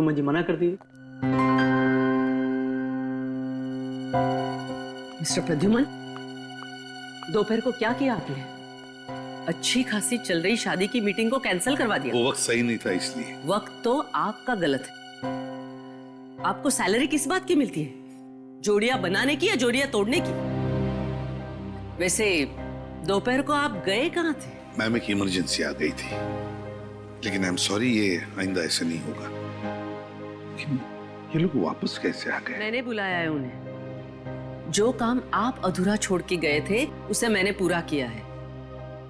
मुझे मना कर दी। मिस्टर प्रद्युमन, दोपहर को क्या किया आपने? अच्छी खासी चल रही शादी की मीटिंग को कैंसिल करवा दिया। वो वक्त सही नहीं था इसलिए। वक्त तो आपका गलत है। आपको सैलरी किस बात की मिलती है? जोड़ियां बनाने की या जोड़ियां तोड़ने की? वैसे दोपहर को आप गए कहाँ थे? मैम एक इमरजेंसी आ गई थी, लेकिन आई एम सॉरी, ये आइंदा ऐसा नहीं होगा। ये लोग वापस कैसे आ गए? मैंने बुलाया है उन्हें। जो काम आप अधूरा छोड़ के गए थे उसे मैंने पूरा किया है।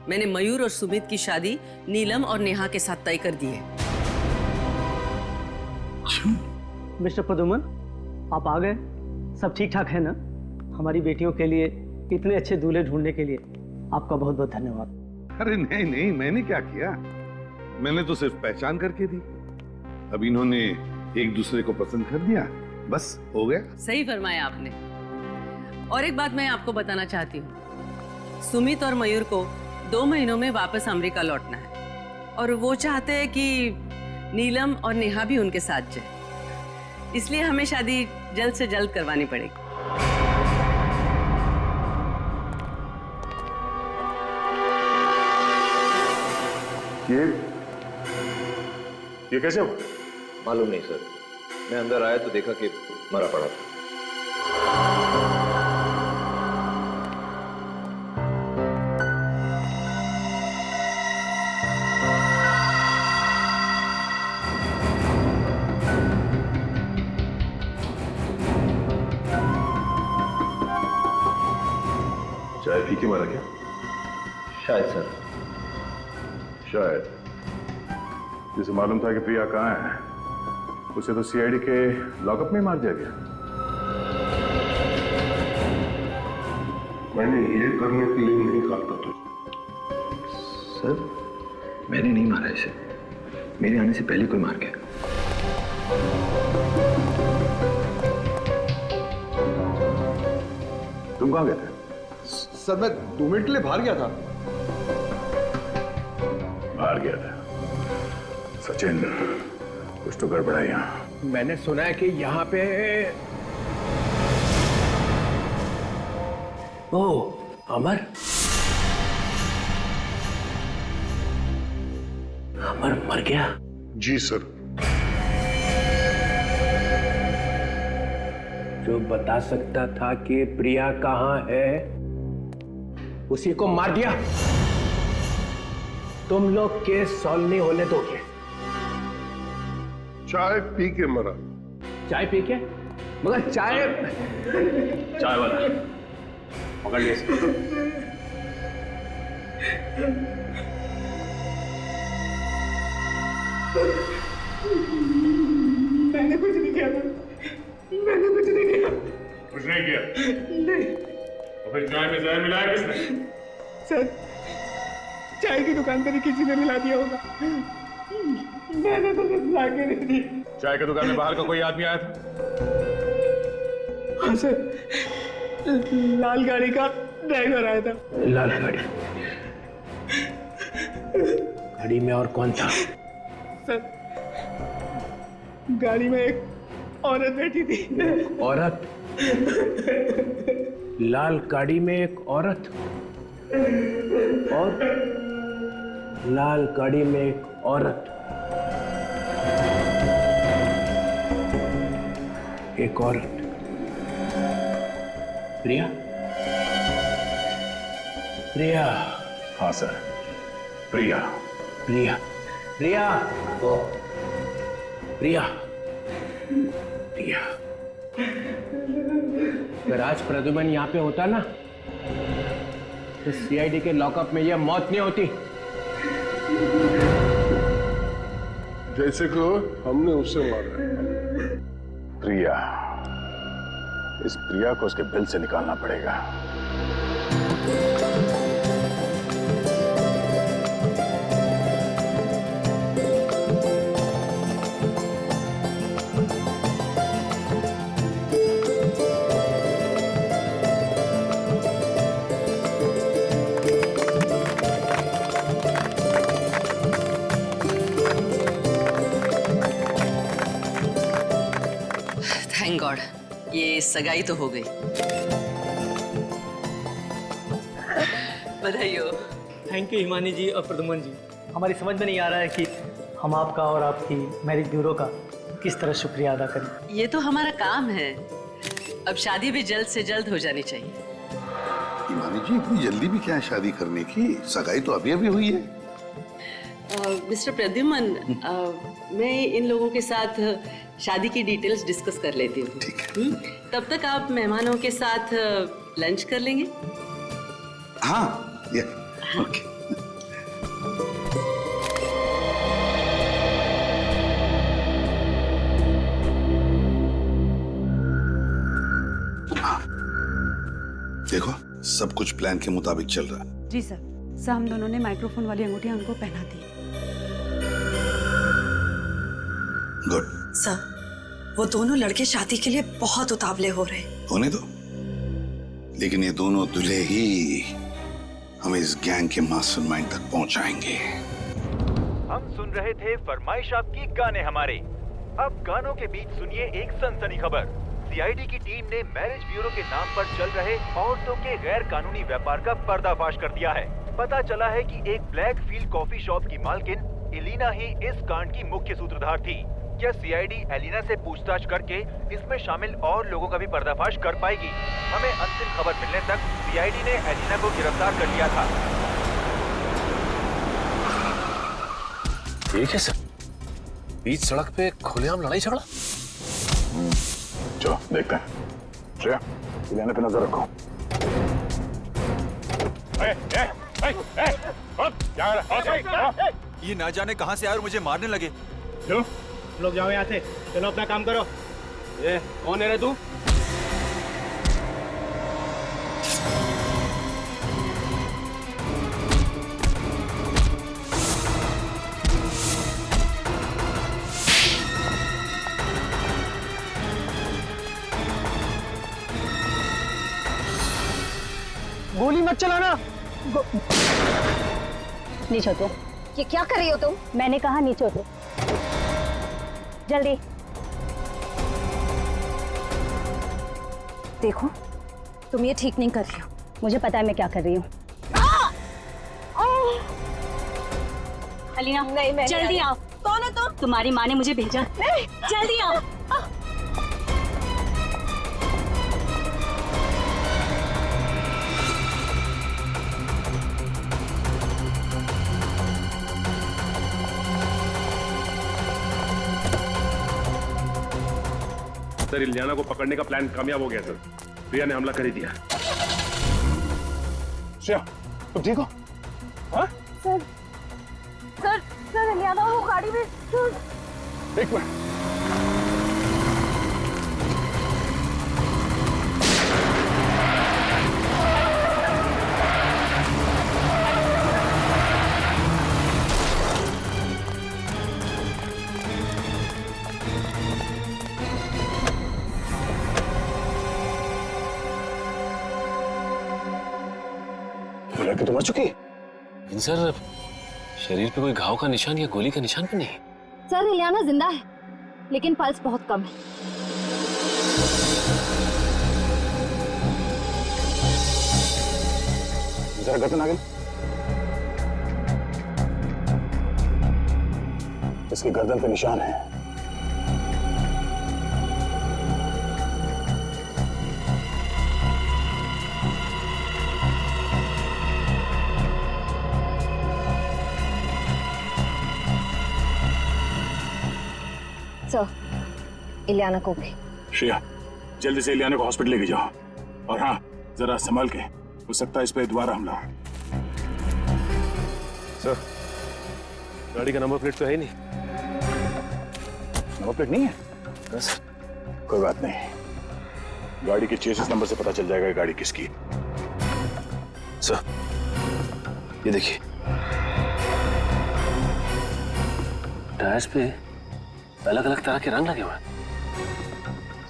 मैंने मयूर और सुमित की शादी नीलम और नेहा के साथ तय कर दी है। मिस्टर प्रद्युमन, आप आ गए, सब ठीक ठाक है ना? हमारी बेटियों के लिए इतने अच्छे दूल्हे ढूंढने के लिए आपका बहुत बहुत धन्यवाद। अरे नहीं नहीं, मैंने क्या किया, मैंने तो सिर्फ पहचान करके दी। अब इन्होंने एक दूसरे को पसंद कर दिया, बस हो गया। सही फरमाया आपने। और एक बात मैं आपको बताना चाहती हूँ, सुमित और मयूर को 2 महीनों में वापस अमेरिका लौटना है और वो चाहते हैं कि नीलम और नेहा भी उनके साथ जाए, इसलिए हमें शादी जल्द से जल्द करवानी पड़ेगी। ये कैसे हुआ? मालूम नहीं सर, मैं अंदर आया तो देखा कि मरा पड़ा था। चाय पी के मारा क्या? शायद सर। शायद। जिसे मालूम था कि प्रिया कहाँ है, उसे तो सीआईडी के लॉकअप में मार दिया गया। मैंने ये करने के लिए नहीं कहा था तुझे। सर, मैंने नहीं मारा इसे, मेरे आने से पहले कोई मार गया। तुम कहाँ गए थे? सर मैं 2 मिनट के लिए बाहर गया था। बाहर गया था? सचिन, कुछ तो गड़बड़ है यहाँ। मैंने सुना है कि यहाँ पे ओ अमर मर गया। जी सर। जो बता सकता था कि प्रिया कहाँ है, उसी को मार दिया। तुम लोग केस सॉल्व नहीं होने दोगे। चाय पी के मरा। चाय पी के? मगर चाय वाला पकड़ लिया। मैंने कुछ नहीं किया था। मैंने कुछ नहीं किया। कुछ नहीं किया? नहीं। तो फिर चाय में जहर मिलाया किसने? सर, चाय की दुकान पर ही किसी ने मिला दिया होगा। मैंने तो कुछ ला के नहीं दी। चाय की दुकान में बाहर का कोई आदमी आया था? हाँ सर, लाल गाड़ी का ड्राइवर आया था। लाल गाड़ी में और कौन था? सर, गाड़ी में एक औरत बैठी थी। औरत? लाल गाड़ी में एक औरत और लाल गाड़ी में एक औरत, एक औरत। प्रिया? प्रिया? हाँ सर, प्रिया। प्रिया? प्रिया? प्रिया? प्रिया? अगर आज प्रद्युमन यहाँ पे होता ना, तो सीआईडी के लॉकअप में यह मौत नहीं होती। जैसे कि हमने उससे मारा है। प्रिया, इस प्रिया को उसके बिल से निकालना पड़ेगा। थैंक गॉड, ये सगाई तो हो गई। बधाई हो। थैंक यू हिमानी जी और प्रदुमन जी। हमारी समझ में नहीं आ रहा है कि हम आपका और आपकी मैरिज ब्यूरो का किस तरह शुक्रिया अदा करें। ये तो हमारा काम है। अब शादी भी जल्द से जल्द हो जानी चाहिए। हिमानी जी, इतनी जल्दी भी क्या है शादी करने की? सगाई तो अभी अभी हुई है। मिस्टर प्रद्युमन, मैं इन लोगों के साथ शादी की डिटेल्स डिस्कस कर लेती हूँ। ठीक है। तब तक आप मेहमानों के साथ लंच कर लेंगे। हाँ, ये ओके। देखो, सब कुछ प्लान के मुताबिक चल रहा है। जी सर। सर, हम दोनों ने माइक्रोफोन वाली अंगूठियां उनको पहना दी। गुड। सर, वो दोनों लड़के शादी के लिए बहुत उतावले हो रहे। होने दो, लेकिन ये दोनों दूल्हे ही हमें इस गैंग के मास्टरमाइंड तक पहुंचाएंगे। हम सुन रहे थे फरमाइश आपकी गाने हमारे। अब गानों के बीच सुनिए एक सनसनी खबर। सीआईडी की टीम ने मैरिज ब्यूरो के नाम पर चल रहे औरतों के गैर कानूनी व्यापार का पर्दाफाश कर दिया है। पता चला है कि एक ब्लैक फील्ड कॉफी शॉप की मालकिन एलिना ही इस कांड की मुख्य सूत्रधार थी। क्या सीआईडी एलिना से पूछताछ करके इसमें शामिल और लोगों का भी पर्दाफाश कर पाएगी? हमें अंतिम खबर मिलने तक सीआईडी ने एलिना को गिरफ्तार कर लिया था। ठीक है सर, बीच सड़क पे खुलेआम लड़ाई झगड़ा। चलो देखते हैं। श्रेया, एलिना पे नजर रखो। ये ना जाने कहां से आए और मुझे मारने लगे। चलो लोग जाओ यहाँ से। चलो अपना काम करो। ये कौन है रे तू? गोली मत चलाना। नीचे उतरो। ये क्या कर रही हो तुम? मैंने कहा नीचे उतरो, जल्दी। देखो, तुम ये ठीक नहीं कर रही हो। मुझे पता है मैं क्या कर रही हूँ। अलीना, नहीं, मैं जल्दी आओ। कौन है तुम? तुम्हारी माँ ने मुझे भेजा। जल्दी आओ। सर, इलियाना को पकड़ने का प्लान कामयाब हो गया सर। प्रिया ने हमला कर ही दिया। श्रेया, तुम ठीक हो? हाँ? सर, सर, सर, इलियाना वो गाड़ी में। एक मिनट। लड़की तो मर चुकी है। लेकिन सर, शरीर पे कोई घाव का निशान या गोली का निशान भी नहीं। सर, इलियाना जिंदा है, लेकिन पल्स बहुत कम है। जरा गर्दन आगे। इसकी गर्दन पे निशान है। सर, इलियाना को भी। श्रेया, जल्दी से इलियाना को हॉस्पिटल लेके जाओ। और हाँ, जरा संभल के, हो सकता है इस पे दोबारा हमला हो। सर, गाड़ी का नंबर प्लेट तो है नहीं। नंबर प्लेट नहीं है? बस कोई बात नहीं, गाड़ी के चेसिस नंबर से पता चल जाएगा गाड़ी किसकी। सर, ये देखिए, टायर्स पे अलग अलग तरह के रंग लगे हुए हैं।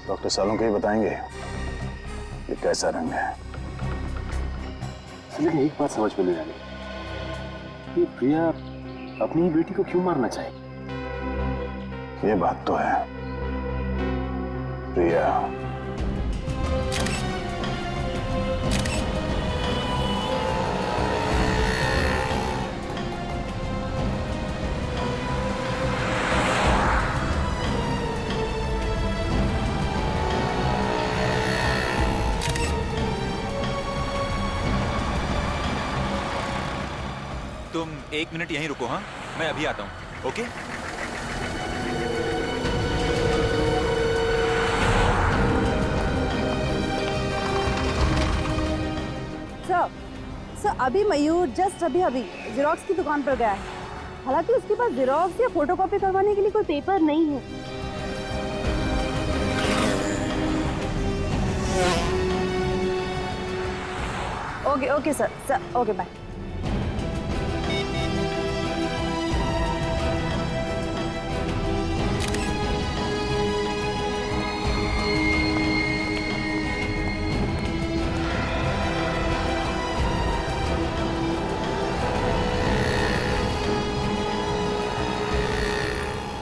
डॉक्टर सालों के ही बताएंगे ये कैसा रंग है। लेकिन एक बात समझ में नहीं आ रही, ये प्रिया अपनी ही बेटी को क्यों मारना चाहे? ये बात तो है, प्रिया, तुम 1 मिनट यहीं रुको, हाँ? मैं अभी आता हूँ, ओके? सर अभी मयूर जस्ट अभी जेरोक्स की दुकान पर गया है। हालांकि उसके पास जेरोक्स या फोटोकॉपी करवाने के लिए कोई पेपर नहीं है। Okay sir okay bye.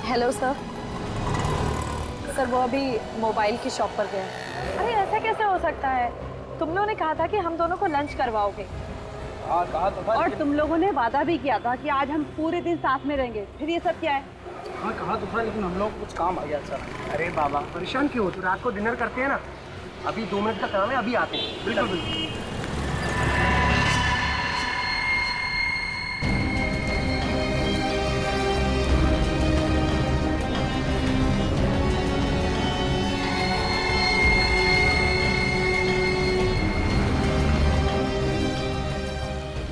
Hello sir वो अभी मोबाइल की शॉप पर गया। अरे ऐसा कैसे हो सकता है? तुम लोगों ने कहा था कि हम दोनों को लंच करवाओगे। हाँ कहा तो था। और तुम लोगों ने वादा भी किया था कि आज हम पूरे दिन साथ में रहेंगे। फिर ये सब क्या है? हाँ कहा तो था, लेकिन हम लोग कुछ काम आ गया सर। अरे बाबा परेशान क्यों हो? तो रात को डिनर करते हैं ना, अभी 2 मिनट का काम है, अभी आते हैं। बिल्कुल बिल्कुल।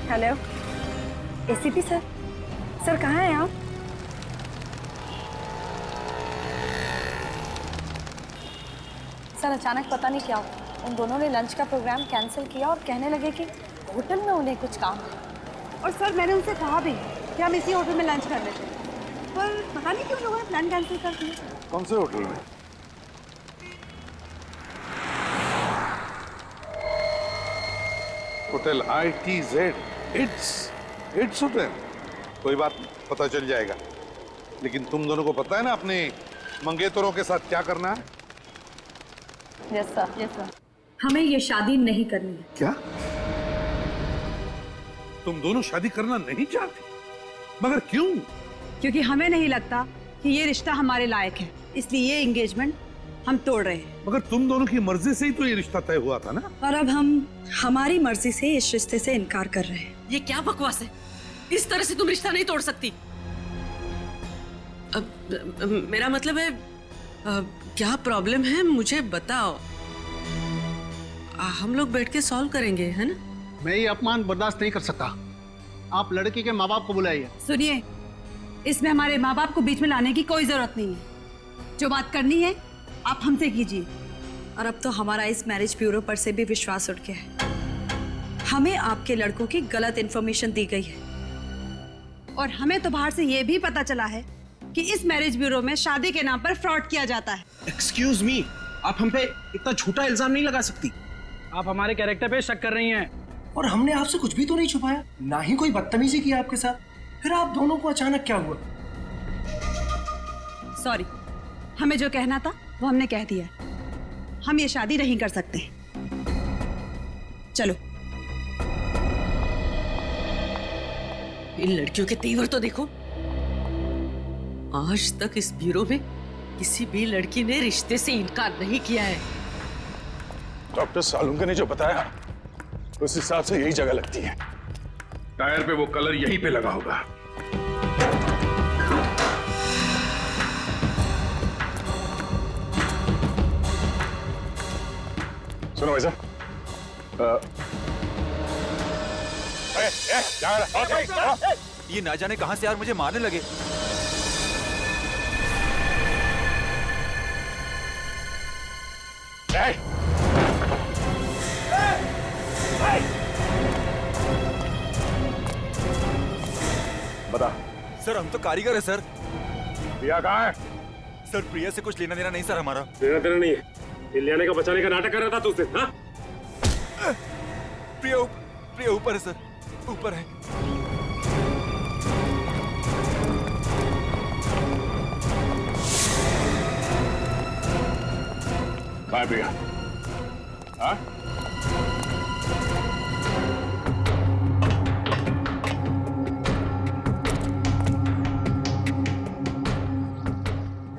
हेलो एसीपी सर कहाँ हैं आप? सर अचानक पता नहीं क्या हुआ, उन दोनों ने लंच का प्रोग्राम कैंसिल किया और कहने लगे कि होटल में उन्हें कुछ काम है। और सर मैंने उनसे कहा भी कि हम इसी होटल में लंच कर लेते हैं, पर पता नहीं क्यों लोगों ने प्लान कैंसिल कर दिया। कौन से होटल में? Hotel ITZ। It's hotel. कोई बात नहीं, पता चल जाएगा। लेकिन तुम दोनों को पता है ना अपने मंगेतरों के साथ क्या करना है? Yes sir. हमें ये शादी नहीं करनी है। क्या तुम दोनों शादी करना नहीं चाहती? मगर क्यों? क्योंकि हमें नहीं लगता कि ये रिश्ता हमारे लायक है, इसलिए ये एंगेजमेंट हम तोड़ रहे हैं। मगर तुम दोनों की मर्जी से ही तो ये रिश्ता तय हुआ था ना। और अब हम हमारी मर्जी से इस रिश्ते से इनकार कर रहे हैं। ये क्या बकवास है? इस तरह से तुम रिश्ता नहीं तोड़ सकती। मेरा मतलब है क्या प्रॉब्लम है मुझे बताओ, हम लोग बैठ के सॉल्व करेंगे, है ना? मैं ये अपमान बर्दाश्त नहीं कर सकता। आप लड़की के माँ बाप को बुलाइए। सुनिए, इसमें हमारे माँ बाप को बीच में लाने की कोई जरूरत नहीं है। जो बात करनी है आप हमसे कीजिए। और अब तो हमारा इस मैरिज ब्यूरो पर से भी विश्वास उठ गया है। हमें आपके लड़कों की गलत इन्फॉर्मेशन दी गई है। और हमें तो बाहर से ये भी पता चला है कि इस मैरिज ब्यूरो में शादी के नाम पर फ्रॉड किया जाता है। एक्सक्यूज मी, आप हम पे इतना झूठा इल्जाम नहीं लगा सकती। आप हमारे कैरेक्टर पे शक कर रही हैं। और हमने आपसे कुछ भी तो नहीं छुपाया, ना ही कोई बदतमीजी की आपके साथ। फिर आप दोनों को अचानक क्या हुआ? सॉरी, हमें जो कहना था वो हमने कह दिया। हम ये शादी नहीं कर सकते। चलो। इन लड़कियों के तेवर तो देखो। आज तक इस ब्यूरो में किसी भी लड़की ने रिश्ते से इनकार नहीं किया है। डॉक्टर सालुंका ने जो बताया उस हिसाब से यही जगह लगती है। टायर पे वो कलर यहीं पे लगा होगा। सुनो भाई साहब, ये ना जाने कहां से यार मुझे मारने लगे। बता। सर हम तो कारीगर है सर। प्रिया कहाँ है? सर प्रिया से कुछ लेना देना नहीं सर हमारा। लेना देना नहीं है। इलियाना का बचाने का नाटक कर रहा था तू उससे, हाँ? प्रिया ऊपर है सर, ऊपर है। है प्रिया? हाँ?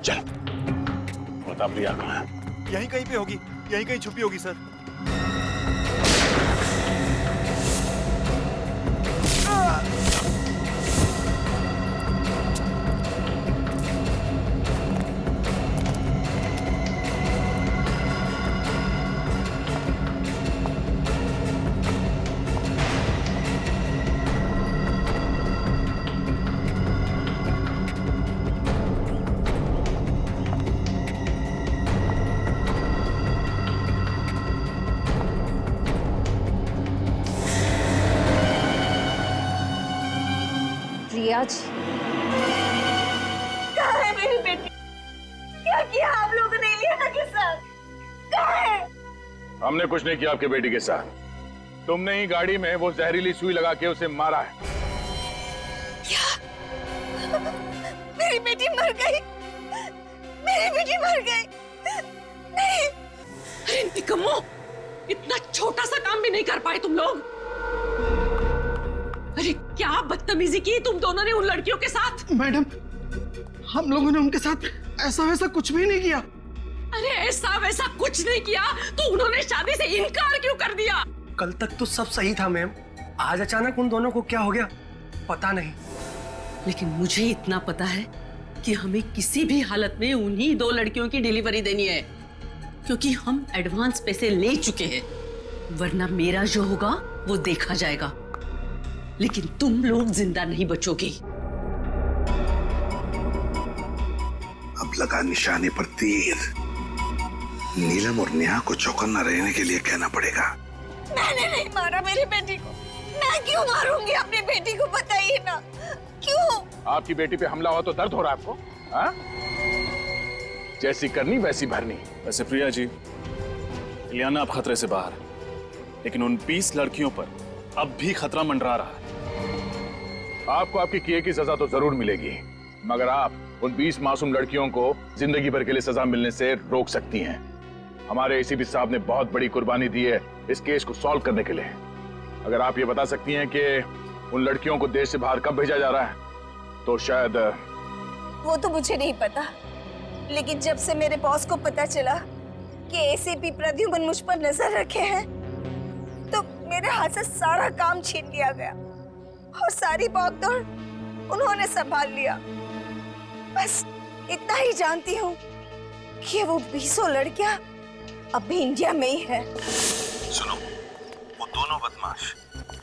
चल बता प्रिया कहाँ है? यहीं कहीं पे होगी, यहीं कहीं छुपी होगी सर। प्रिया जी, कहाँ है मेरी बेटी? क्या किया आप लोगों ने इलियाना के साथ? कहाँ है? हमने कुछ नहीं किया आपके बेटी के साथ। तुमने ही गाड़ी में वो जहरीली सुई लगा के उसे मारा है। क्या? मेरी बेटी मर गई? मेरी बेटी मर गई? नहीं। अरे निकम्मो, इतना छोटा सा काम भी नहीं कर पाए तुम लोग। अरे क्या बदतमीजी की तुम दोनों ने उन लड़कियों के साथ? मैडम, हम लोगों ने उनके साथ ऐसा वैसा कुछ भी नहीं किया। अरे ऐसा वैसा कुछ नहीं किया तो उन्होंने शादी से इनकार क्यों कर दिया? कल तक तो सब सही था मैम, आज अचानक उन दोनों को क्या हो गया पता नहीं। लेकिन मुझे इतना पता है कि हमें किसी भी हालत में उन्हीं दो लड़कियों की डिलीवरी देनी है, क्योंकि हम एडवांस पैसे ले चुके हैं, वरना मेरा जो होगा वो देखा जाएगा। लेकिन तुम लोग जिंदा नहीं बचोगे। अब लगा निशाने पर तीर। नीलम और नेहा को चौकन्ना रहने के लिए कहना पड़ेगा। मैंने नहीं मारा मेरी बेटी को। मैं क्यों मारूंगी अपनी बेटी को, बताइए ना क्यों? आपकी बेटी पे हमला हुआ तो दर्द हो रहा है आपको? हाँ? जैसी करनी वैसी भरनी। वैसे प्रिया जी, इलियाना अब खतरे से बाहर, लेकिन उन 20 लड़कियों पर अब भी खतरा मंडरा रहा है। आपको आपकी किए की सजा तो जरूर मिलेगी, मगर आप उन 20 मासूम लड़कियों को जिंदगी भर के लिए सजा मिलने से रोक सकती हैं। हमारे एसीपी साहब ने बहुत बड़ी कुर्बानी दी है इस केस को सॉल्व करने के लिए। अगर आप ये बता सकती हैं कि उन लड़कियों को देश से बाहर कब भेजा जा रहा है, तो शायद। वो तो मुझे नहीं पता, लेकिन जब से मेरे बॉस को पता चला कि एसीपी प्रद्युमन मुझ पर नजर रखे हैं, तो मेरे हाथ से सारा काम छीन लिया गया और सारी भागदौड़ उन्होंने संभाल लिया। बस इतना ही जानती हूँ कि वो 20 लड़कियां अभी इंडिया में ही है। सुनो, वो दोनों बदमाश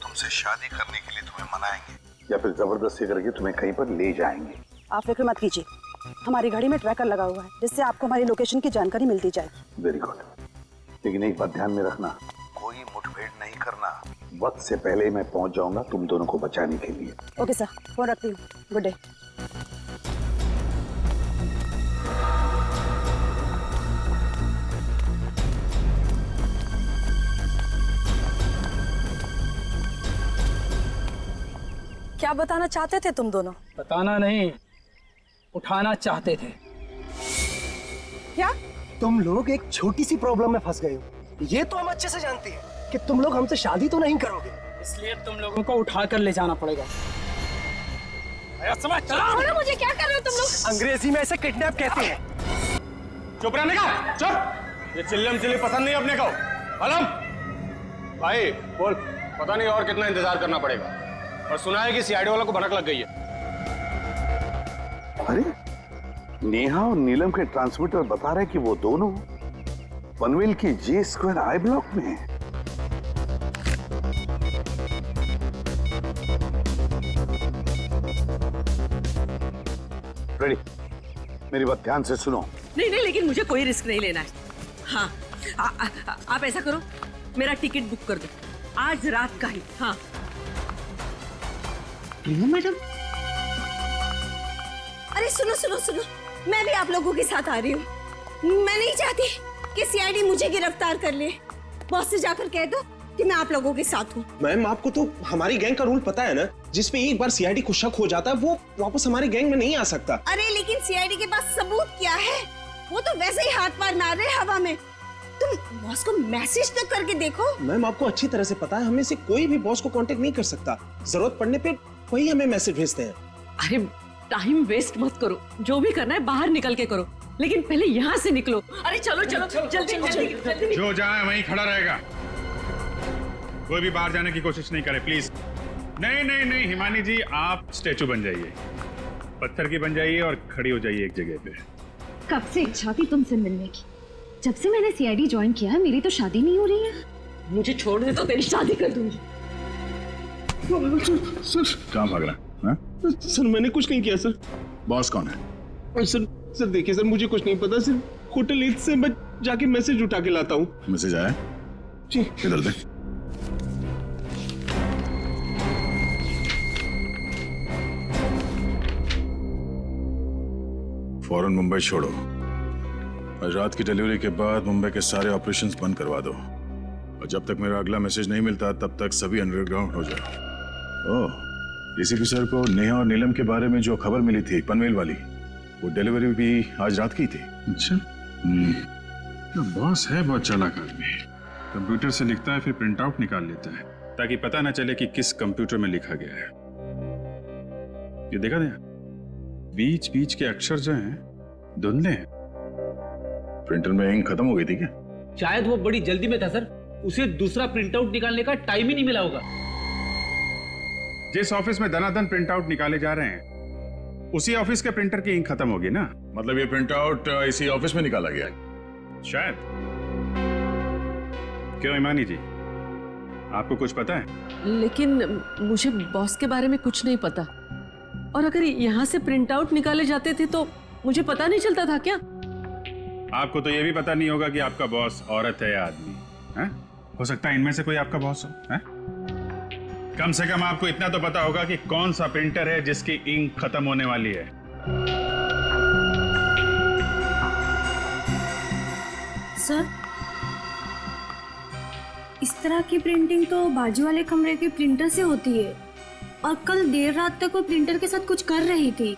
तुमसे शादी करने के लिए तुम्हें मनाएंगे या फिर जबरदस्ती करके तुम्हें कहीं पर ले जाएंगे। आप फिक्र मत कीजिए, हमारी गाड़ी में ट्रैकर लगा हुआ है जिससे आपको हमारी लोकेशन की जानकारी मिलती जाएगी। वेरी गुड, लेकिन एक बात ध्यान में रखना, कोई मुठभेड़ नहीं करना। वक्त से पहले मैं पहुंच जाऊंगा तुम दोनों को बचाने के लिए। ओके सर, फोन रखती हूँ। Good day. क्या बताना चाहते थे तुम दोनों? बताना नहीं, उठाना चाहते थे। क्या? तुम लोग एक छोटी सी प्रॉब्लम में फंस गए हो। ये तो हम अच्छे से जानते हैं कि तुम लोग हमसे शादी तो नहीं करोगे, इसलिए तुम लोगों को उठा कर ले जाना पड़ेगा। समझ बोलो मुझे, क्या कर रहे हो तुम लोग? अंग्रेजी में ऐसे किडनैप कहते हैं। चुप रहने का, चुप। ये चिल्लम चिल्ली पसंद नहीं अपने को। अलम भाई बोल, पता नहीं और कितना इंतजार करना पड़ेगा। और सुना है कि सीआईडी वालों को भनक लग गई है। अरे नेहा और नीलम के ट्रांसमीटर बता रहे कि वो दोनों पनवेल की J² I ब्लॉक में हैं। रेडी, मेरी बात ध्यान से सुनो। नहीं नहीं, लेकिन मुझे कोई रिस्क नहीं लेना है। हाँ, आप ऐसा करो, मेरा टिकट बुक कर दो आज रात का ही। हाँ मैडम। अरे सुनो सुनो सुनो, मैं भी आप लोगों के साथ आ रही हूँ। मैं नहीं चाहती कि सीआईडी मुझे गिरफ्तार कर ले। बॉस से जाकर कह दो कि मैं आप लोगों के साथ हूँ। मैम, आपको तो हमारी गैंग का रूल पता है ना, जिसमें एक बार सीआईडी को शक हो जाता है वो वापस हमारे गैंग में नहीं आ सकता। अरे लेकिन सीआईडी के पास सबूत क्या है? वो तो वैसे ही हाथ पार मार रहे हवा में। तुम बॉस को मैसेज तो करके देखो। मैम आपको अच्छी तरह से पता है हमें से कोई भी बॉस को कांटेक्ट नहीं कर सकता। जरूरत पड़ने पे वही हमें मैसेज भेजते हैं। अरे टाइम वेस्ट मत करो, जो भी करना है बाहर निकल के करो, लेकिन पहले यहाँ से निकलो। अरे चलो चलो जल्दी जल्दी। जो जाए वहीं खड़ा रहेगा, कोई भी बाहर जाने की कोशिश नहीं करे प्लीज। नहीं नहीं नहीं हिमानी जी, आप स्टैचू बन जाइए, पत्थर की बन जाइए और खड़ी हो जाइए एक जगह पे। कब से इच्छा थी तुमसे मिलने की, जब से मैंने सीआईडी ज्वाइन किया है मेरी तो शादी नहीं हो रही है। मुझे छोड़ दे तो तेरी शादी कर दूंगी। सर कहाँ भाग रहा है? सर मैंने कुछ नहीं किया सर। बॉस कौन है? सर देखिए सर, मुझे कुछ नहीं पता, सिर्फ होटल ईद से मैं जाके मैसेज उठा के लाता हूँ। मैसेज आया जी, इधर दे। फौरन मुंबई छोड़ो, आज रात की डिलीवरी के बाद मुंबई के सारे ऑपरेशंस बंद करवा दो, और जब तक मेरा अगला मैसेज नहीं मिलता तब तक सभी अंडरग्राउंड हो जाओ। ओह, एसीपी सर को नेहा और नीलम के बारे में जो खबर मिली थी पनवेल वाली, वो डिलीवरी भी आज रात की थी। अच्छा, तो बॉस है बहुत चालाक आदमी, कंप्यूटर से लिखता है फिर प्रिंट आउट निकाल लेता है ताकि पता ना चले कि किस कंप्यूटर में लिखा गया है। ये देखा था, बीच बीच के अक्षर जो हैं धुंधले हैं। प्रिंटर में इंक खत्म हो गई थी क्या? शायद वो बड़ी जल्दी में था सर, उसे दूसरा प्रिंट आउट निकालने का टाइम ही नहीं मिला होगा। जिस ऑफिस में दनादन प्रिंट आउट निकाले जा रहे हैं उसी ऑफिस के प्रिंटर की इंक खत्म होगी ना। मतलब ये प्रिंट आउट इसी ऑफिस में निकाला गया है शायद। क्यों इमानी जी, आपको कुछ पता है? लेकिन मुझे बॉस के बारे में कुछ नहीं पता, और अगर यहाँ से प्रिंट आउट निकाले जाते थे तो मुझे पता नहीं चलता था क्या? आपको तो ये भी पता नहीं होगा कि आपका बॉस औरत है या आदमी है? हो सकता है इनमें से कोई आपका बॉस हो है? कम से कम आपको इतना तो पता होगा कि कौन सा प्रिंटर है जिसकी इंक खत्म होने वाली है। सर, इस तरह की प्रिंटिंग तो बाजू वाले कमरे के प्रिंटर से होती है, और कल देर रात तक वो प्रिंटर के साथ कुछ कर रही थी।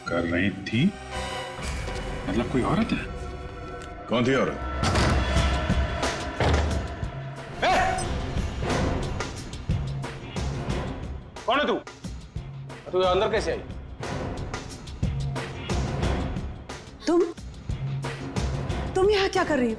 कर रही थी? मतलब कोई औरत है? कौन थी औरत? कौन है तू? तू अंदर कैसे आई? तुम यहाँ क्या कर रही हो?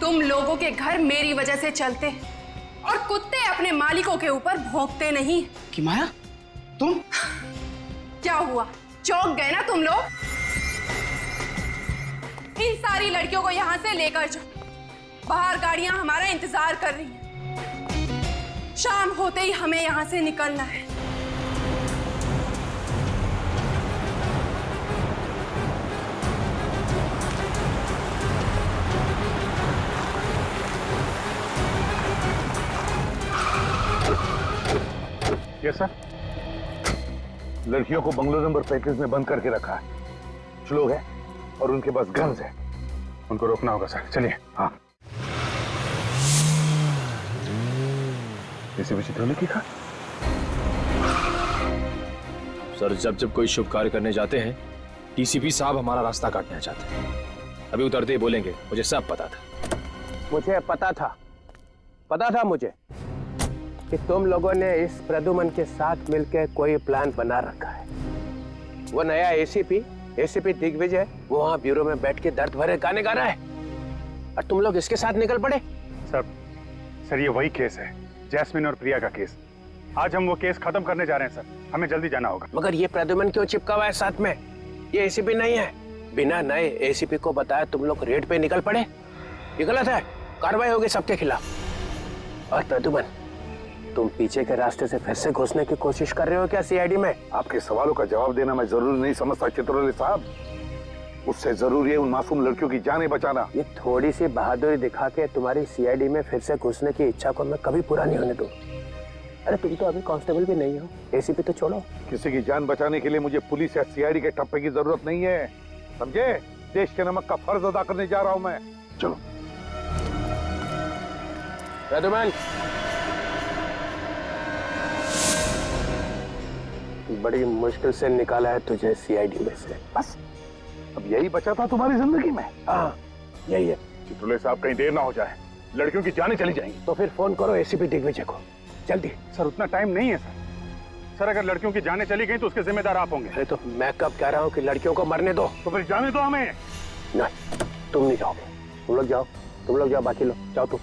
तुम लोगों के घर मेरी वजह से चलते हैं और कुत्ते अपने मालिकों के ऊपर भौंकते नहीं। कि माया, तुम क्या हुआ, चौंक गए ना तुम लोग? इन सारी लड़कियों को यहाँ से लेकर जाओ, बाहर गाड़ियां हमारा इंतजार कर रही हैं। शाम होते ही हमें यहाँ से निकलना है। Yes sir. लड़कियों को बंगलो नंबर 35 में बंद करके रखा है। कुछ लोग हैं और उनके पास गन्स है, उनको रोकना होगा सर। चलिए। हाँ, इसी भी चित्रों ने लिखा। सर, जब जब कोई शुभ कार्य करने जाते हैं टीसीपी साहब हमारा रास्ता काटना चाहते हैं। अभी उतरते ही बोलेंगे मुझे सब पता था। मुझे पता था मुझे कि तुम लोगों ने इस प्रद्युमन के साथ मिलकर कोई प्लान बना रखा है। वो नया एसीपी दिग्विजय वो वहां ब्यूरो में बैठ के दर्द भरे गाने गा रहा है और तुम लोग इसके साथ निकल पड़े। सर ये वही केस है, जैस्मिन और प्रिया का केस। आज हम वो केस खत्म करने जा रहे हैं सर, हमें जल्दी जाना होगा। मगर ये प्रद्युमन क्यों चिपका हुआ है साथ में? ये एसीपी नहीं है। बिना नए एसीपी को बताया तुम लोग रेड पे निकल पड़े। ये गलत है, कार्रवाई होगी सबके खिलाफ। और प्रद्युमन, तुम पीछे के रास्ते से फिर से घुसने की कोशिश कर रहे हो क्या सीआईडी में? आपके सवालों का जवाब देना मैं जरूरी नहीं समझता चित्रौली साहब। उससे जरूरी है उन मासूम लड़कियों की जानें बचाना। ये थोड़ी सी बहादुरी दिखा के तुम्हारी सीआईडी में फिर से घुसने की इच्छा को मैं कभी पूरा नहीं होने दूंगा। अरे तुम तो अभी कांस्टेबल भी नहीं हो, एसीपी तो छोड़ो। किसी की जान बचाने के लिए मुझे पुलिस या सीआईडी के ठप्पे की जरूरत नहीं है, समझे? देश के नमक का फर्ज अदा करने जा रहा हूं मैं। चलो प्रद्युमन, बड़ी मुश्किल से निकाला है तुझे सीआईडी में से, बस अब यही बचा था तुम्हारी जिंदगी में। हाँ यही है। चित्रोले साहब कहीं देर ना हो जाए, लड़कियों की जानें चली जाएंगी। तो फिर फोन करो एसीपी दिग्विजय को, जल्दी। सर उतना टाइम नहीं है सर, अगर लड़कियों की जानें चली गई तो उसके जिम्मेदार आप होंगे। अरे तो मैं कब कह रहा हूँ कि लड़कियों को मरने दो। तो फिर जाने दो हमें। नहीं तुम नहीं जाओगे, तुम लोग जाओ, तुम लोग जाओ, बाकी लोग जाओ। तुम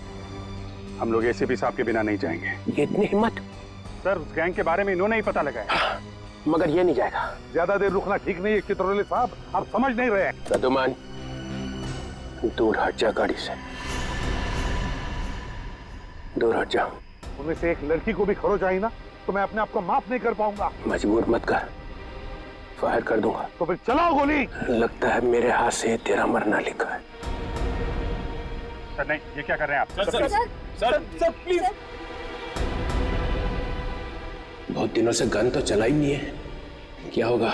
हम लोग एसीपी साहब के बिना नहीं जाएंगे। ये इतनी हिम्मत? सर उस गैंग के बारे में इन्होंने ही पता लगाया। हाँ, मगर ये नहीं जाएगा। ज्यादा देर रुकना ठीक नहीं है चित्रोले साहब, आप समझ नहीं रहे। प्रदुमन दूर हट जा, गाड़ी से दूर हट जा। उनमें से एक लड़की को भी खरोच आई ना तो मैं अपने आप को माफ नहीं कर पाऊंगा। मजबूर मत कर, फायर कर दूंगा। तो फिर चलाओ गोली। लगता है मेरे हाथ से तेरा मरना लिखा है। सर नहीं, ये क्या कर रहे हैं आप? Sir please. बहुत दिनों से गन तो चला ही नहीं है, क्या होगा?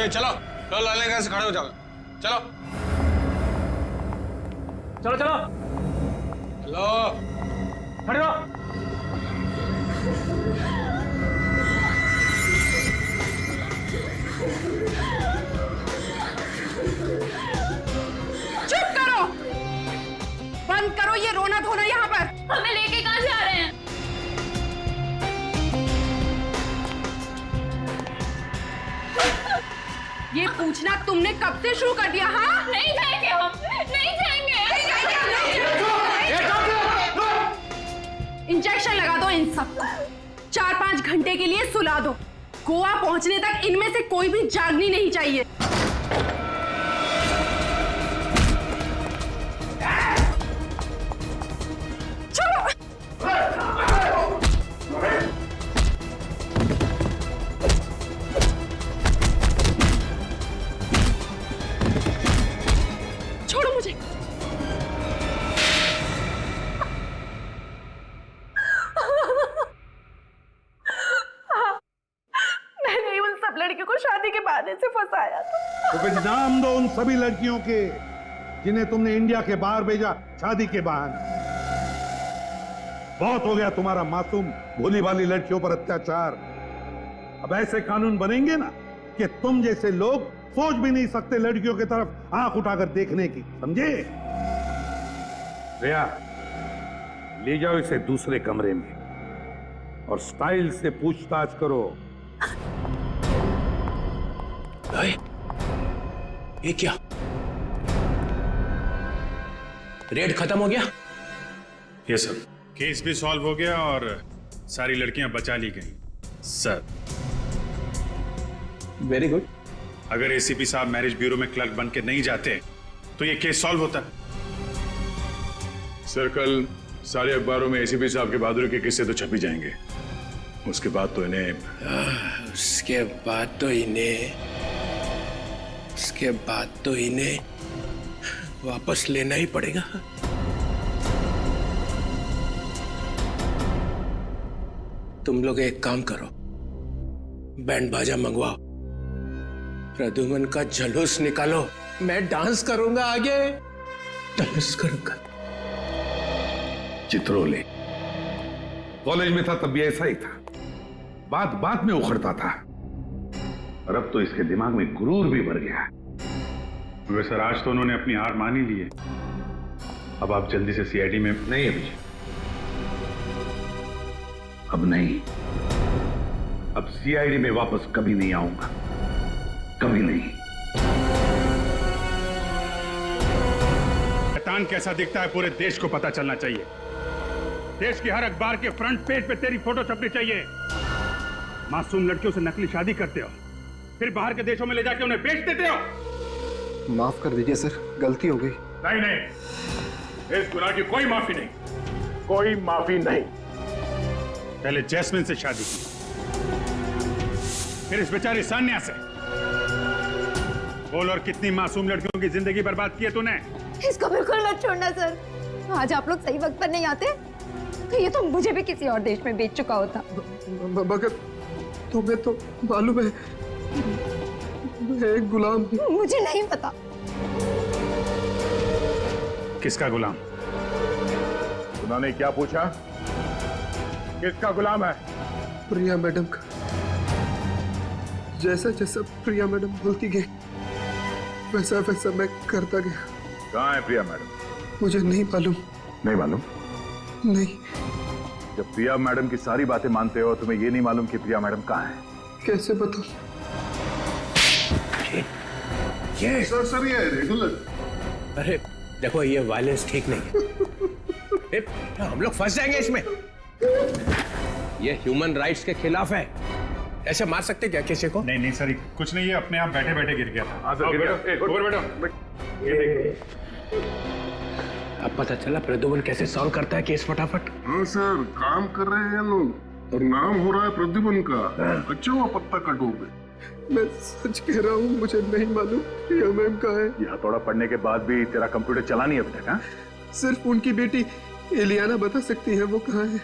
चलो चलो, लाल से खड़े हो जाओ। चलो चलो चलो चलो, खड़े रहो। चुप करो, बंद करो ये रोना धोना यहाँ पर। हमें लेके कहाँ जा रहे हैं? ये पूछना तुमने कब से शुरू कर दिया? हाँ नहीं जाएंगे हम, नहीं जाएंगे। इंजेक्शन लगा दो इन सबको, 4-5 घंटे के लिए सुला दो। गोवा पहुंचने तक इनमें से कोई भी जागनी नहीं चाहिए। छोड़ो मुझे। मैंने उन सब लड़कियों को शादी के बहाने से फंसाया था। तो फिर नाम दो उन सभी लड़कियों के जिन्हें तुमने इंडिया के बाहर भेजा शादी के बहाने। बहुत हो गया तुम्हारा मासूम भोली भाली लड़कियों पर अत्याचार। अब ऐसे कानून बनेंगे ना कि तुम जैसे लोग सोच भी नहीं सकते लड़कियों की तरफ आंख उठाकर देखने की, समझे? रिया, ले जाओ इसे दूसरे कमरे में और स्टाइल से पूछताछ करो। ये क्या? रेड खत्म हो गया? यस सर, केस भी सॉल्व हो गया और सारी लड़कियां बचा ली गई सर। Very good. अगर एसीपी साहब मैरिज ब्यूरो में क्लर्क बन के नहीं जाते तो ये केस सॉल्व होता। सर कल सारे अखबारों में एसीपी साहब के बहादुरी के किस्से तो छप ही जाएंगे। उसके बाद तो इन्हें वापस लेना ही पड़ेगा। तुम लोग एक काम करो, बैंड बाजा मंगवाओ, प्रद्युमन का जलूस निकालो, मैं डांस करूंगा, आगे डांस करूंगा। चित्रोले कॉलेज में था तब भी ऐसा ही था, बात बात में उखड़ता था, और अब तो इसके दिमाग में गुरूर भी भर गया। वैसे सर आज तो उन्होंने अपनी हार मान ही ली है। अब आप जल्दी से सीआईडी में। नहीं अभिषेक, अब नहीं। अब सीआईडी में वापस कभी नहीं आऊंगा, कभी नहीं। शैतान कैसा दिखता है पूरे देश को पता चलना चाहिए। देश की हर अखबार के फ्रंट पेज पे तेरी फोटो छपनी चाहिए। मासूम लड़कियों से नकली शादी करते हो, फिर बाहर के देशों में ले जाके उन्हें बेच देते हो। माफ कर दीजिए सर, गलती हो गई। नहीं नहीं, इस गुनाह की कोई माफी नहीं, कोई माफी नहीं। पहले जैस्मिन से शादी की, फिर इस बेचारी सान्या से। बोल, और कितनी मासूम लड़कियों की जिंदगी बर्बाद की है तूने। इसको बिल्कुल मत छोड़ना सर। आज आप लोग सही वक्त पर नहीं आते तो ये तो मुझे भी किसी और देश में बेच चुका होता। मगर तुम्हें तो मालूम है मैं एक गुलाम हूँ। मुझे नहीं पता। किसका गुलाम? उन्होंने क्या पूछा? किसका गुलाम है? प्रिया मैडम का। जैसा जैसा प्रिया मैडम बोलती गई वैसा वैसा मैं करता गया। कहाँ है प्रिया मैडम? मुझे नहीं मालूम। नहीं मालूम? नहीं। जब प्रिया मैडम की सारी बातें मानते हो, तुम्हें ये नहीं मालूम कि प्रिया मैडम कहाँ है? कैसे बताऊं? ये सर ये रेगुलर। अरे देखो, ये वायलेंस ठीक नहीं है। हम लोग फंस जाएंगे इसमें। ये ह्यूमन राइट्स के खिलाफ है। ऐसे मार सकते क्या किसी को? नहीं नहीं सर, कुछ नहीं, ये अपने आप बैठे बैठे गिर गया था। अब पता चला प्रद्युमन कैसे सॉल्व करता है केस फटाफट। हाँ सर, काम कर रहे हैं लोग और नाम हो रहा है प्रद्युमन का। अच्छा हुआ पत्ता कटो पे। मैं सच कह रहा हूँ, मुझे नहीं मालूम प्रिया मैम कहाँ है। यह थोड़ा पढ़ने के बाद भी तेरा कंप्यूटर चला नहीं अभी तक? हाँ, सिर्फ उनकी बेटी एलियाना बता सकती है वो कहाँ है।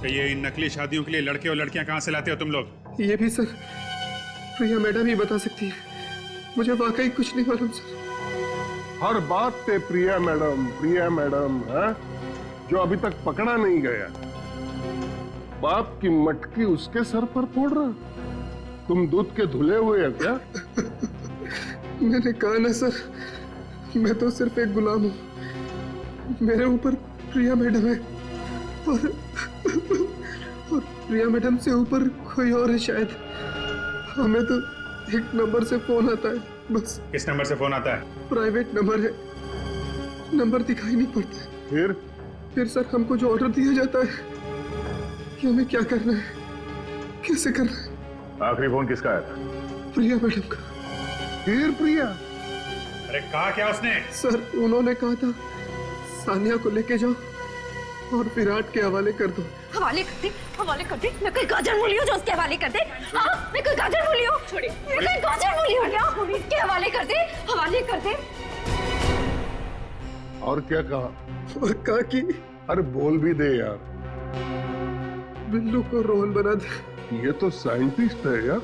तो ये इन नकली शादियों के लिए लड़के और लड़कियां कहाँ से लाते हो तुम लोग? ये भी सर प्रिया मैडम ही बता सकती है। मुझे वाकई कुछ नहीं मालूम सर। हर बात पे प्रिया मैडम है, जो अभी तक पकड़ा नहीं गया। बाप की मटकी उसके सर पर फोड़ रहा। तुम दूध के धुले हुए हैं क्या? मैंने कहा ना सर, मैं तो सिर्फ एक गुलाम हूँ। मेरे ऊपर प्रिया मैडम है और प्रिया मैडम से ऊपर कोई और है शायद। हमें तो एक नंबर से फोन आता है बस। किस नंबर से फोन आता है? प्राइवेट नंबर है, नंबर दिखाई नहीं पड़ता है। फिर सर हमको जो ऑर्डर दिया जाता है कि हमें क्या करना है, कैसे करना है। आखिरी फोन किसका आया था? प्रिया मैडम का। फिर प्रिया? अरे कहा क्या उसने? सर उन्होंने कहा था सानिया को लेके जाओ और विराट के हवाले कर दो। हवाले कर दे, हवाले कर दे। मैं कोई गाजर मूली हूँ जो उसके हवाले कर दे? हाँ, मैं कोई गाजर मूली हूँ? छोड़िए, मैं कोई गाजर मूली हूँ क्या? इसके हवाले कर दे, हवाले कर दे। और क्या कहा? और कहा कि अरे बोल भी दे यार। बिल्लू को रोहन बना दे। ये तो साइंटिस्ट है यार,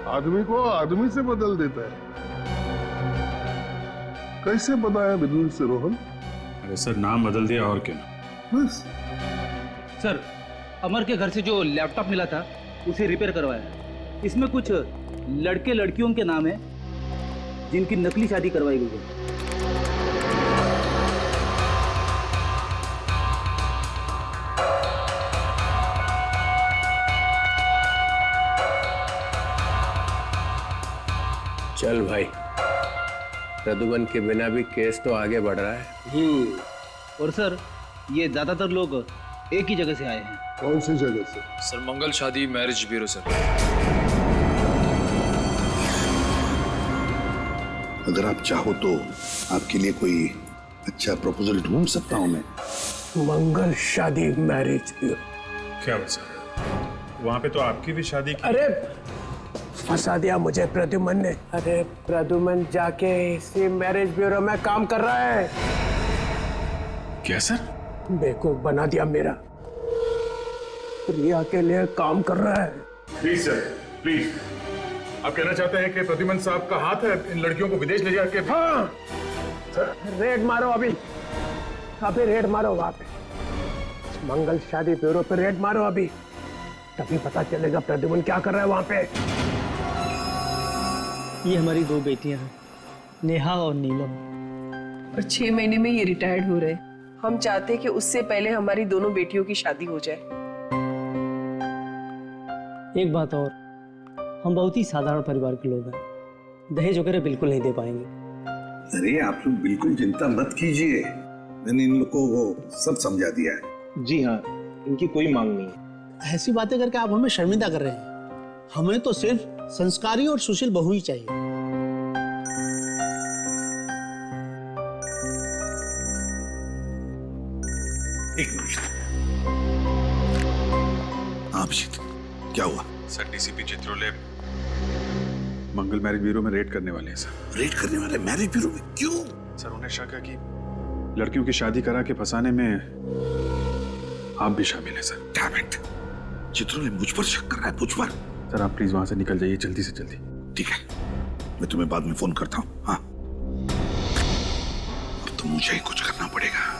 आदमी को आदमी से बदल देता है। कैसे बनाया बिल्लू से रोहन? अरे सर, नाम बदल दिया और क्या। बस सर, अमर के घर से जो लैपटॉप मिला था उसे रिपेयर करवाया। इसमें कुछ लड़के लड़कियों के नाम है जिनकी नकली शादी करवाई गई है। चल भाई, प्रद्युमन के बिना भी केस तो आगे बढ़ रहा है। और सर, ये ज्यादातर लोग एक ही जगह से आए हैं। कौन सी जगह से? सर, मंगल शादी मैरिज ब्यूरो सर। अगर आप चाहो तो आपके लिए कोई अच्छा प्रपोजल ढूंढ सकता हूं मैं। मंगल शादी मैरिज ब्यूरो? क्या बस, वहां पे तो आपकी भी शादी की। अरे फंसा दिया मुझे प्रद्युमन ने। अरे प्रद्युमन जाके इसी मैरिज ब्यूरो में काम कर रहा है। क्या सर? बेवकूफ बना दिया मेरा। प्रिया के लिए काम कर रहा है। Please sir, please. आप कहना चाहते हैं कि प्रद्युमन साहब का हाथ है इन लड़कियों को विदेश ले जाके? हाँ सर, रेड मारो अभी रेड मारो वहां पे। मंगल शादी ब्यूरो पे रेड मारो अभी, तभी पता चलेगा प्रद्युमन क्या कर रहा है वहां पे। ये हमारी दो बेटियां हैं, नेहा और नीलम। और 6 महीने में ये रिटायर्ड हो रहे। हम चाहते कि उससे पहले हमारी दोनों बेटियों की शादी हो जाए। एक बात और, हम बहुत ही साधारण परिवार के लोग हैं, दहेज वगैरह बिल्कुल नहीं दे पाएंगे। अरे आप लोग बिल्कुल चिंता मत कीजिए, मैंने इन लोगों को सब समझा दिया है। जी हाँ, इनकी कोई मांग नहीं है। ऐसी बातें करके आप हमें शर्मिंदा कर रहे हैं। हमें तो सिर्फ संस्कारी और सुशील बहू ही चाहिए। एक मिनट। अभिजीत, क्या हुआ? सर डीसीपी चित्रोले मंगल मैरिज ब्यूरो में रेड करने वाले हैं सर। रेड करने वाले मैरिज ब्यूरो में? क्यों? सर उन्हें शक है कि लड़कियों की शादी करा के फंसाने में आप भी शामिल हैं सर। डैम इट, चित्रोले मुझ पर शक कर रहा है, मुझ पर। सर आप प्लीज वहां से निकल जाइए जल्दी से जल्दी। ठीक है, मैं तुम्हें बाद में फोन करता हूँ। हाँ, अब तो मुझे ही कुछ करना पड़ेगा।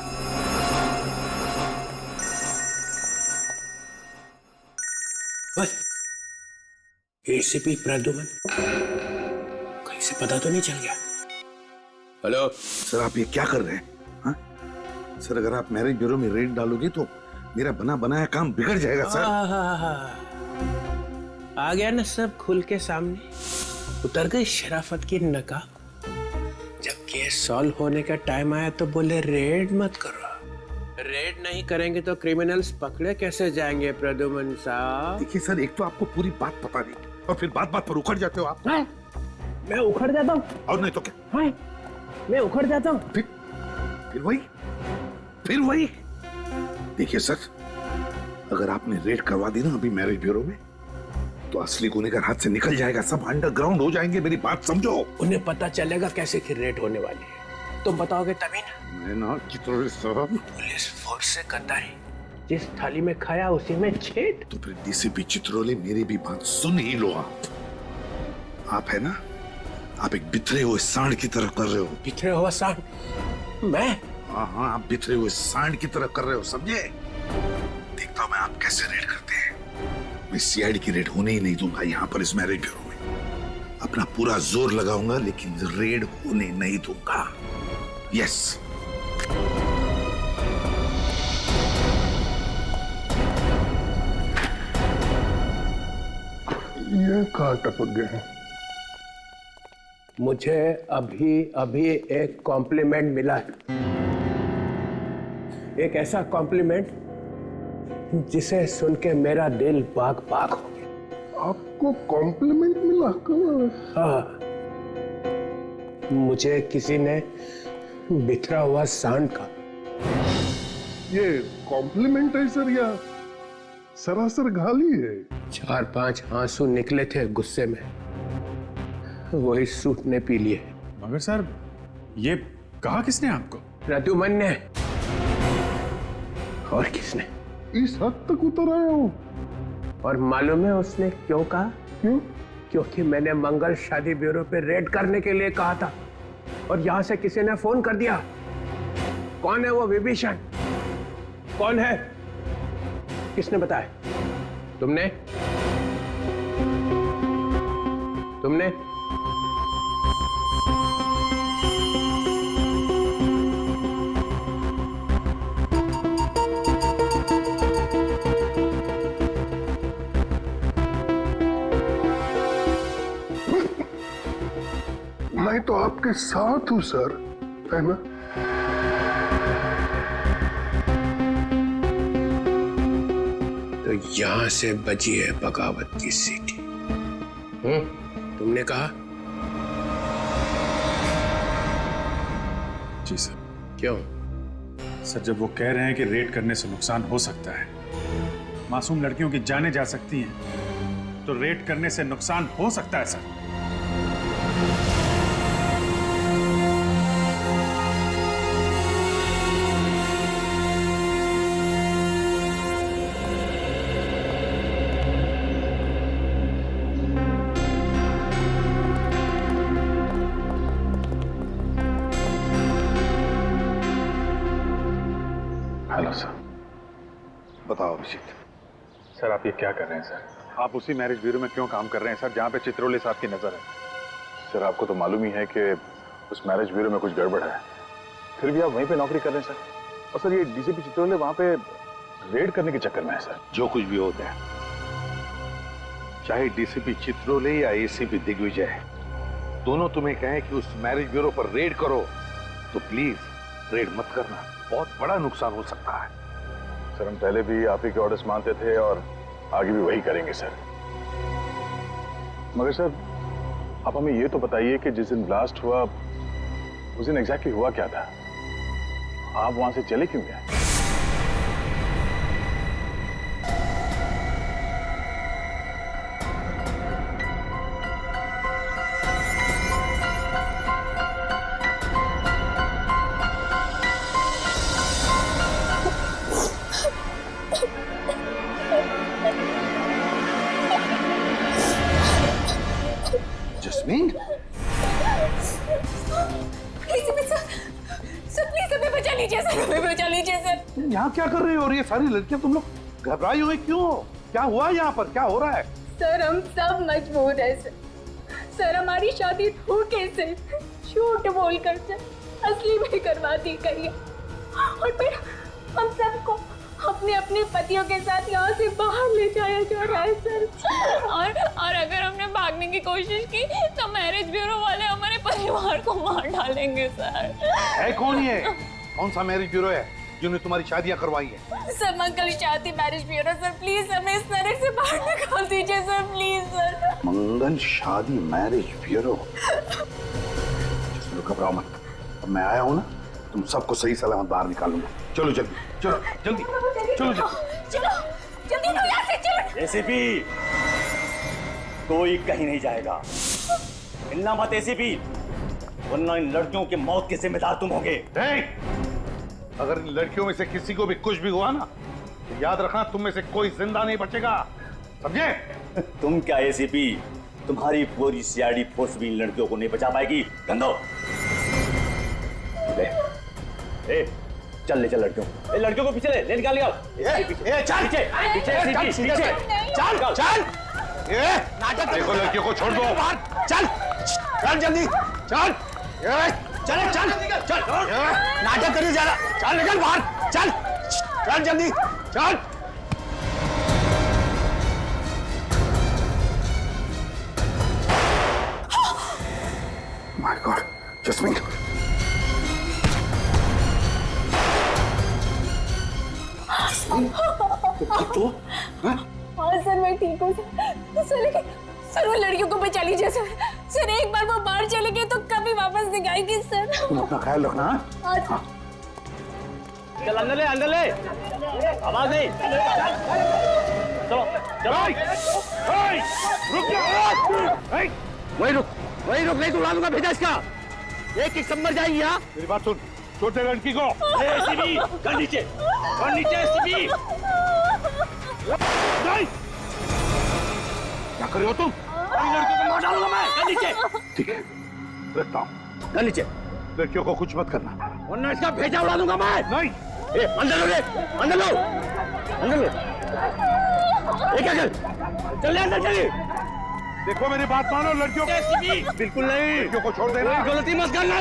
एसीपी प्रद्युमन, कहीं से पता तो नहीं चल गया? हेलो सर, आप ये क्या कर रहे हैं? हाँ? सर अगर आप मैरिज ब्यूरो में रेड डालोगे तो मेरा बना बनाया काम बिगड़ जाएगा सर। आ गया ना सब खुल के सामने, उतर गई शराफत की नकाब। जब केस सॉल्व होने का टाइम आया तो बोले रेड मत करो। रेड नहीं करेंगे तो क्रिमिनल्स पकड़े कैसे जाएंगे प्रद्युमन साहब? देखिए सर, एक तो आपको पूरी बात पता नहीं और फिर बात बात पर उखड़ जाते हो आप। मैं उखड़ जाता हूँ? और नहीं तो क्या? मैं उखड़ जाता हूँ? फिर वही। देखिए सर, अगर आपने रेड करवा दी ना अभी मैरिज ब्यूरो में तो असली गुनहगार हाथ से निकल जाएगा, सब अंडरग्राउंड हो जाएंगे। मेरी बात समझो। उन्हें पता चलेगा कैसे कि रेड होने वाली है, तुम बताओगे तभी ना। मैं ना चित्रोले साहब, पुलिस फोर्स से कतारी, जिस थाली में खाया उसी में छेद। तो फिर डीसीपी चित्रोले मेरी भी बात सुन ही लो। आप है ना, आप एक बिखरे हुए सांड की तरह कर रहे हो। बिखरे हुआ सांड? मैं? हाँ, आप बिखरे हुए सांड की तरह कर रहे हो, समझे? देखता हूं मैं आप कैसे रेड करते हैं। मैं सीआईडी की रेड होने ही नहीं दूंगा यहाँ पर इस मैरिज ब्यूरो में। अपना पूरा जोर लगाऊंगा लेकिन रेड होने नहीं दूंगा। यस। ये कहाँ टपक गए? मुझे अभी अभी एक कॉम्प्लीमेंट मिला है, एक ऐसा कॉम्प्लीमेंट जिसे सुन के मेरा दिल बाग बाग हो गया। आपको कॉम्प्लीमेंट मिला? हाँ, मुझे किसी ने बिखरा हुआ सांड का। ये कॉम्प्लीमेंट है सर या सरासर गाली है? 4-5 आंसू निकले थे गुस्से में, वही सूट ने पी लिए। मगर सर ये कहा किसने आपको? प्रद्युमन ने। और किसने? इस हद तक उतर आया हो? और मालूम है उसने क्यों कहा? क्यों? क्योंकि मैंने मंगल शादी ब्यूरो पे रेड करने के लिए कहा था और यहां से किसी ने फोन कर दिया। कौन है वो विभीषण? कौन है? किसने बताया? तुमने? मैं तो आपके साथ हूं सर, है ना? तो यहां से बजी है बगावत की सीटी। तुमने कहा? जी सर। क्यों? सर जब वो कह रहे हैं कि रेड करने से नुकसान हो सकता है, मासूम लड़कियों की जानें जा सकती हैं, तो रेड करने से नुकसान हो सकता है सर। Hello sir. बताओ अभिजीत। सर आप ये क्या कर रहे हैं सर? आप उसी मैरिज ब्यूरो में क्यों काम कर रहे हैं सर जहाँ पे चित्रोले साहब की नजर है? सर आपको तो मालूम ही है कि उस मैरिज ब्यूरो में कुछ गड़बड़ है, फिर भी आप वहीं पे नौकरी कर रहे हैं सर। और सर ये डीसीपी चित्रोले वहाँ पे रेड करने के चक्कर में है सर। जो कुछ भी होता है चाहे डीसीपी चित्रोले या एसीपी दिग्विजय, दोनों तुम्हें कहें कि उस मैरिज ब्यूरो पर रेड करो तो प्लीज रेड मत करना, बहुत बड़ा नुकसान हो सकता है। सर हम पहले भी आप ही के ऑर्डर्स मानते थे और आगे भी वही करेंगे सर। मगर सर आप हमें ये तो बताइए कि जिस दिन ब्लास्ट हुआ उस दिन एग्जैक्टली हुआ क्या था? आप वहां से चले क्यों गए? जस्मीन, सर प्लीज हमें बचा लीजिए सर, हमें बचा लीजिए सर। यहाँ क्या कर रहे हो? और ये सारी लड़कियां तुम लोग घबराई हुई क्यों हो? क्या हुआ यहाँ पर, क्या हो रहा है? सर हम सब मजबूर हैं सर। सर हमारी शादी धोखे से, झूठ बोलकर सर असली में करवा दी गई है और फिर हम सबको अपने अपने पतियों के साथ यहाँ से बाहर ले जाया जा रहा है सर। और अगर हमने भागने की कोशिश की तो मैरिज ब्यूरो वाले हमारे परिवार को मार डालेंगे सर। है कौन ये? कौन सा मैरिज ब्यूरो है जिन्होंने तुम्हारी शादियां करवाई है? सर मंगल शादी मैरिज ब्यूरो सर, प्लीज हमें इस नरक से बाहर निकाल दीजिए सर, प्लीज सर। मंगल शादी मैरिज ब्यूरो? चलो घबराओ मत, अब मैं आया हूँ ना, तुम सबको सही सलामत बाहर निकालूंगा। चलो जल्दी, चलो जल्दी, चलो जल्दी लो यहाँ से, चलो। एसीपी कोई कहीं नहीं जाएगा, हिलना मत एसीपी, वरना इन लड़कियों के मौत के जिम्मेदार तुम होगे। अगर इन लड़कियों में से किसी को भी कुछ भी हुआ ना तो याद रखना तुम में से कोई जिंदा नहीं बचेगा, समझे? तुम क्या एसीपी, तुम्हारी पूरी सीआईडी फोर्स भी इन लड़कियों को नहीं बचा पाएगी। गंदो चल ले, चल लड़कियों, लड़कियों को पीछे ले निकाल निकाल। चल पीछे पीछे पीछे चल चल। नाटक देखो, लड़कियों को छोड़ दो, चल चल जल्दी चल, चल चल चल, नाटक करिए ज्यादा, चल निकल बाहर, चल चल जल्दी चल। माय गॉड, जस्मीन तो हाँ सर मैं ठीक हूँ सर, लेकिन सर वो लड़कियों को बचा लीजिए सर। सर एक बार वो बाहर चले गए तो कभी वापस नहीं आएगी सर। तुम अपना ख्याल रखना। हाँ चल अंदर ले, अंदर ले, आवाज नहीं। चलो चलो रुक जा, वही रुक नहीं तो उड़ा दूंगा भेजा इसका, एक एक सब मर जाएंगी। यहाँ मेरी बात सुन, छोटे लड़की को एसीबी कर नीचे एसीबी। क्या कर रहे हो तुम? लड़कियों को मार डालूंगा मैं, कर नीचे। ठीक है रखता हूँ, कर नीचे। लड़कियों को कुछ मत करना वरना इसका भेजा उड़ा दूंगा मैं। नहीं अंदर लो, अंदर लो, अंदर लो, क्या चल अंदर चलिए। देखो मेरी बात मानो, लड़कियों को बिल्कुल नहीं, लड़कियों को छोड़ देना, गलती मत करना।